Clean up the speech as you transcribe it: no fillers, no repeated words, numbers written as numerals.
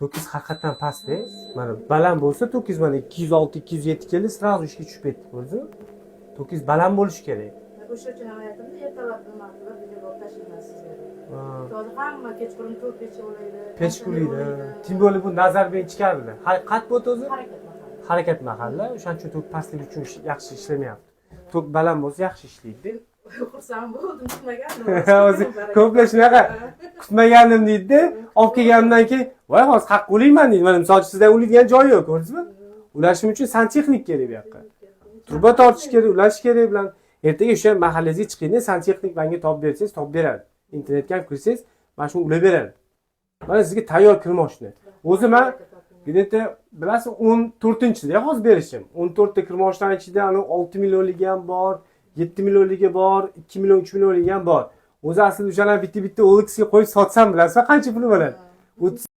to'kingiz haqiqatdan past. Mana baland bo'lsa to'kingiz mana 206 207 keldi, sразу ishga tushib ketdi, ko'rdingizmi? To'kingiz baland bo'lishi kerak. O'sha uchun ham aytdim, ertalab nima qilib video tashlayman sizga. Hozir hamma kechqurun to'rt pech o'laydi. Pech kulaydi. Tim bo'lib bu nazardan ichkarida. Qat bo'ldi o'zi? Harakat mahalla. O'shaning uchun to'k pastligi uchun yaxshi ishlamayapti. To'k baland bo'lsa yaxshi ishlaydi. Xursand bo'ldim, kutmagandim. O'zi ko'plar shunaqa kutmagandim deydi. Olib kelganimdan keyin, "Voy, hozir haq o'layman" deydi. Mana misol uchun sizdan o'laydigan joyi yo'q, ko'rdingizmi? Ulashish uchun santexnik kerak bu yoqqa. Turba tortish kerak, ulash kerak bilan. Ertaga o'sha mahallangizga chiqingda santexnik menga topib bersangiz, topib beradi. Internetga ham kirsangiz, mana shuni ulab beradi. Mana sizga tayyor kir moshina. O'zi men где-то bilasiz 14-da hozir berishim. 14 ta kir moshinaning ichida ana 6 millionligi ham bor, 7 millionligi bor, 2 million, 3 millionligi ham bor. O'zi aslida o'shalarni bitta-bitta OLX ga qo'yib sotsam bilasizmi qancha puli bo'ladi?